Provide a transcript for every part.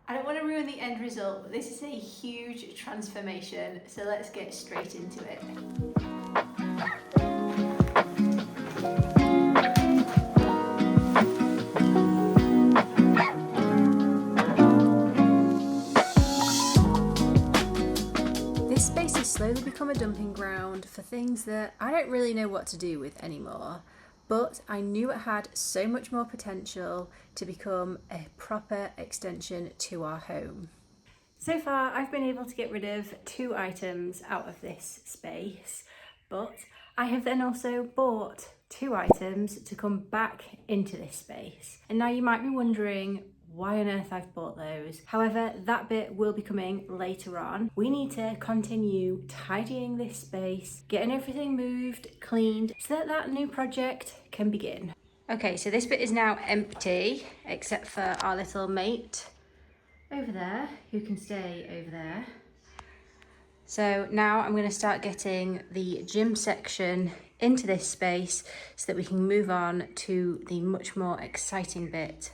I don't want to ruin the end result, but this is a huge transformation, so let's get straight into it. This space has slowly become a dumping ground for things that I don't really know what to do with anymore. But I knew it had so much more potential to become a proper extension to our home. So far, I've been able to get rid of 2 items out of this space, but I have then also bought 2 items to come back into this space. And now you might be wondering why on earth I've bought those. However, that bit will be coming later on. We need to continue tidying this space, getting everything moved, cleaned, so that that new project can begin. Okay, so this bit is now empty, except for our little mate over there, who can stay over there. So now I'm going to start getting the gym section into this space so that we can move on to the much more exciting bit.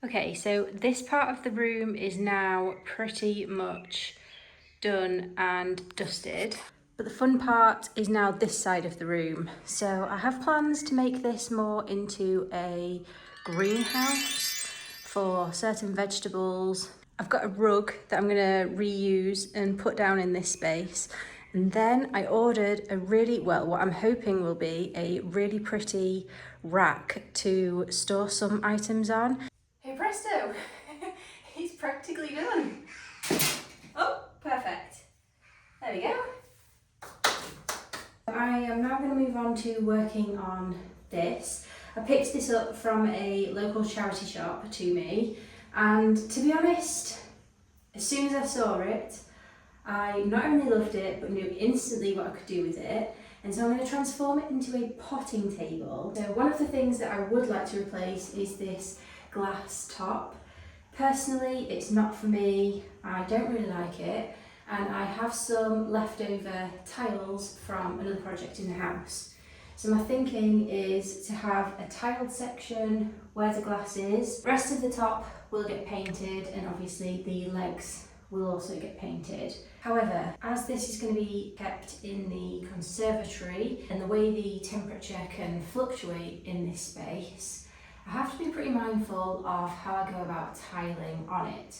Okay, so this part of the room is now pretty much done and dusted, but the fun part is now this side of the room. So I have plans to make this more into a greenhouse for certain vegetables. I've got a rug that I'm going to reuse and put down in this space. And then I ordered a really, well, what I'm hoping will be a really pretty rack to store some items on. Hey presto, he's practically done. Oh, perfect. There we go. I am now going to move on to working on this. I picked this up from a local charity shop to me, and to be honest, as soon as I saw it, I not only loved it, but knew instantly what I could do with it. And so I'm going to transform it into a potting table. So one of the things that I would like to replace is this glass top. Personally, it's not for me. I don't really like it. And I have some leftover tiles from another project in the house. So my thinking is to have a tiled section where the glass is. The rest of the top will get painted, and obviously the legs will also get painted. However, as this is going to be kept in the conservatory and the way the temperature can fluctuate in this space, I have to be pretty mindful of how I go about tiling on it.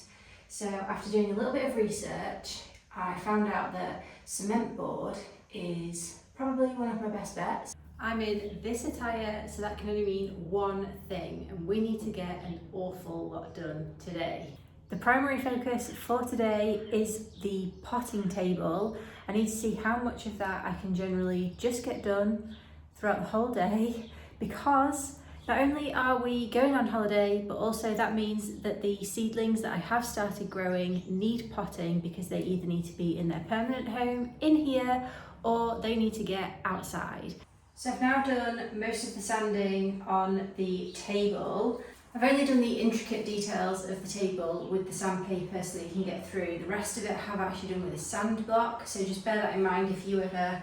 So after doing a little bit of research, I found out that cement board is probably one of my best bets. I'm in this attire, so that can only mean one thing, and we need to get an awful lot done today. The primary focus for today is the potting table. I need to see how much of that I can generally just get done throughout the whole day, because not only are we going on holiday, but also that means that the seedlings that I have started growing need potting, because they either need to be in their permanent home in here or they need to get outside. So I've now done most of the sanding on the table. I've only done the intricate details of the table with the sandpaper so that you can get through. The rest of it I have actually done with a sand block, so just bear that in mind if you ever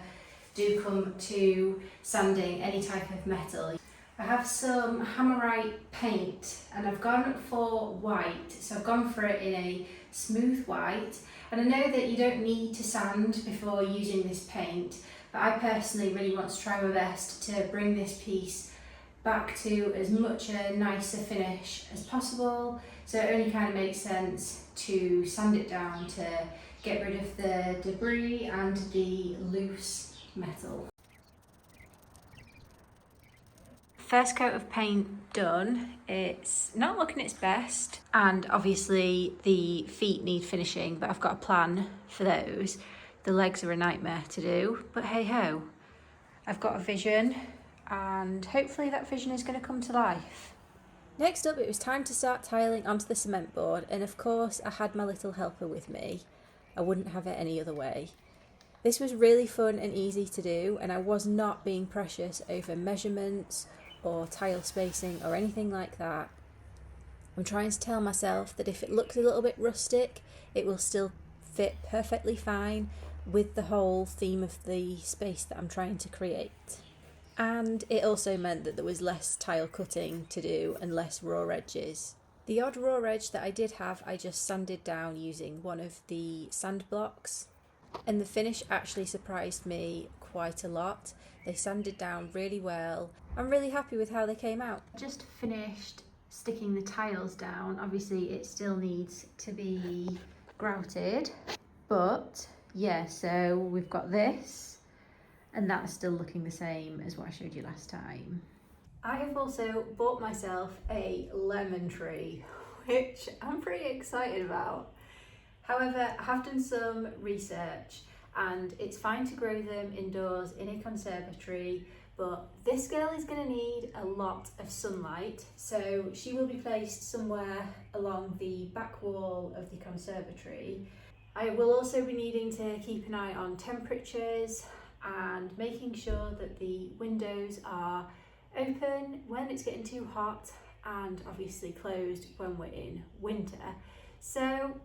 do come to sanding any type of metal. I have some Hammerite paint and I've gone for white, so I've gone for it in a smooth white. And I know that you don't need to sand before using this paint, but I personally really want to try my best to bring this piece back to as much a nicer finish as possible. So it only kind of makes sense to sand it down to get rid of the debris and the loose metal. First coat of paint done. It's not looking its best, and obviously the feet need finishing, but I've got a plan for those. The legs are a nightmare to do, but hey ho, I've got a vision, and hopefully that vision is going to come to life. Next up, it was time to start tiling onto the cement board, and of course I had my little helper with me. I wouldn't have it any other way. This was really fun and easy to do, and I was not being precious over measurements or tile spacing or anything like that. I'm trying to tell myself that if it looks a little bit rustic, it will still fit perfectly fine with the whole theme of the space that I'm trying to create. And it also meant that there was less tile cutting to do and less raw edges. The odd raw edge that I did have, I just sanded down using one of the sand blocks, and the finish actually surprised me quite a lot. They sanded down really well. I'm really happy with how they came out. Just finished sticking the tiles down. Obviously it still needs to be grouted, but yeah, so we've got this, and that's still looking the same as what I showed you last time. I have also bought myself a lemon tree, which I'm pretty excited about. However, I have done some research and it's fine to grow them indoors in a conservatory, but this girl is going to need a lot of sunlight, so she will be placed somewhere along the back wall of the conservatory. I will also be needing to keep an eye on temperatures and making sure that the windows are open when it's getting too hot and obviously closed when we're in winter. So,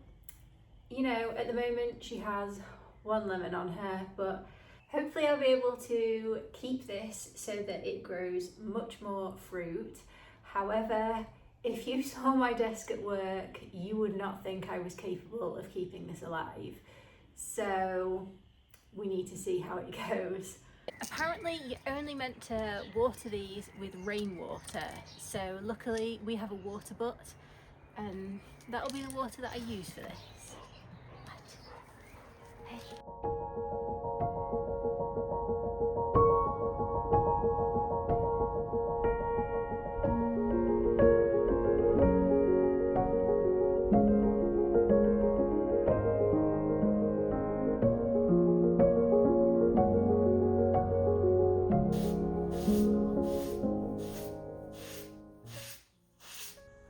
you know, at the moment she has one lemon on her, but hopefully I'll be able to keep this so that it grows much more fruit. However, if you saw my desk at work, you would not think I was capable of keeping this alive. So we need to see how it goes. Apparently you're only meant to water these with rainwater, so luckily we have a water butt and that'll be the water that I use for this.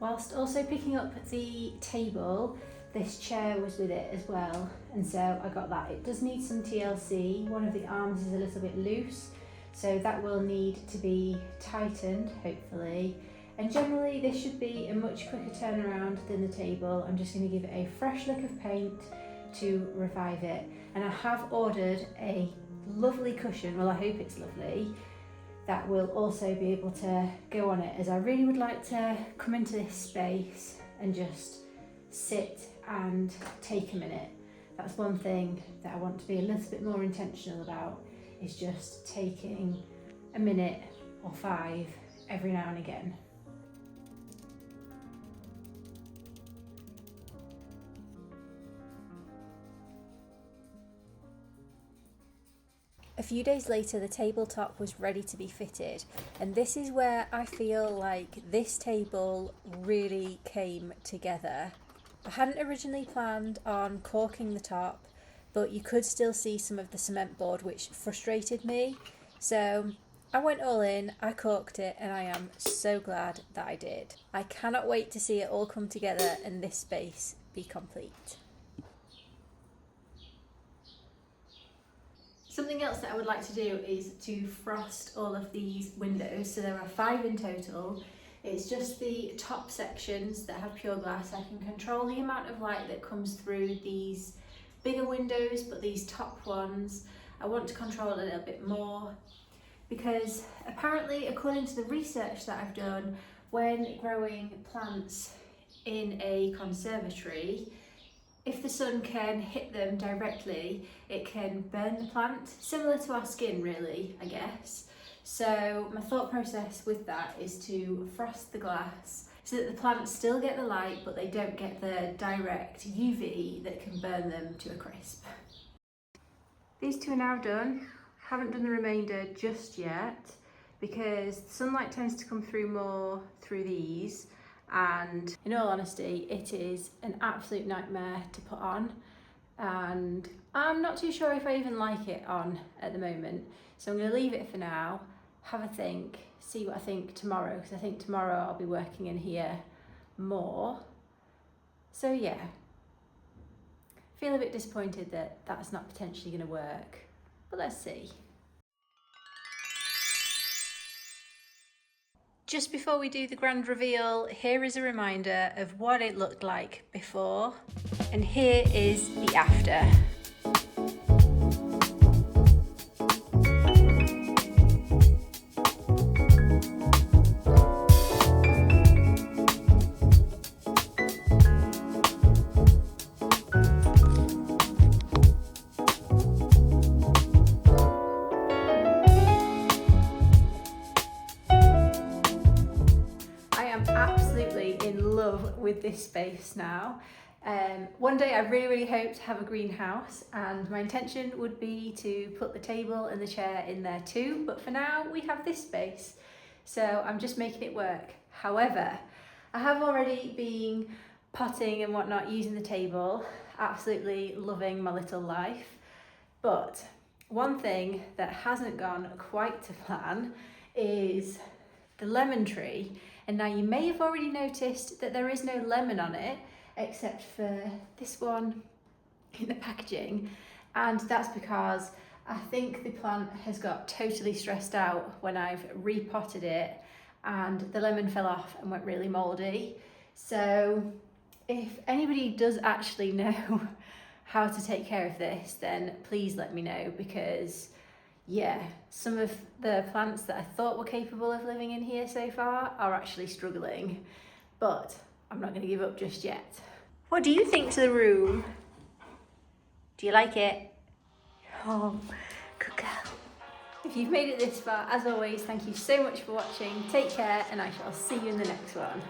Whilst also picking up the table, this chair was with it as well, and so I got that. It does need some TLC. One of the arms is a little bit loose, so that will need to be tightened, hopefully. And generally this should be a much quicker turnaround than the table. I'm just going to give it a fresh lick of paint to revive it. And I have ordered a lovely cushion, well I hope it's lovely, that will also be able to go on it, as I really would like to come into this space and just sit and take a minute. That's one thing that I want to be a little bit more intentional about, is just taking a minute or 5 every now and again. A few days later, the tabletop was ready to be fitted, and this is where I feel like this table really came together. I hadn't originally planned on caulking the top, but you could still see some of the cement board, which frustrated me. So I went all in, I caulked it, and I am so glad that I did. I cannot wait to see it all come together and this space be complete. Something else that I would like to do is to frost all of these windows. So there are 5 in total. It's just the top sections that have pure glass. I can control the amount of light that comes through these bigger windows, but these top ones I want to control a little bit more, because apparently, according to the research that I've done, when growing plants in a conservatory, if the sun can hit them directly, it can burn the plant, similar to our skin really, I guess. So my thought process with that is to frost the glass so that the plants still get the light, but they don't get the direct UV that can burn them to a crisp. These 2 are now done. Haven't done the remainder just yet because the sunlight tends to come through more through these, and in all honesty it is an absolute nightmare to put on, and I'm not too sure if I even like it on at the moment, so I'm going to leave it for now, have a think, see what I think tomorrow, because I think tomorrow I'll be working in here more. So yeah, feel a bit disappointed that that's not potentially going to work, but let's see. Just before we do the grand reveal, here is a reminder of what it looked like before, and here is the after. absolutely in love with this space now. One day I really hope to have a greenhouse, and my intention would be to put the table and the chair in there too, but for now we have this space, so I'm just making it work. However, I have already been potting and whatnot using the table, absolutely loving my little life, but one thing that hasn't gone quite to plan is the lemon tree. And now you may have already noticed that there is no lemon on it, except for this one in the packaging. And that's because I think the plant has got totally stressed out when I've repotted it and the lemon fell off and went really mouldy. So if anybody does actually know how to take care of this, then please let me know, because yeah, some of the plants that I thought were capable of living in here so far are actually struggling, but I'm not going to give up just yet. What do you think to the room? Do you like it? Oh, good girl. If you've made it this far, as always, thank you so much for watching. Take care, and I shall see you in the next one.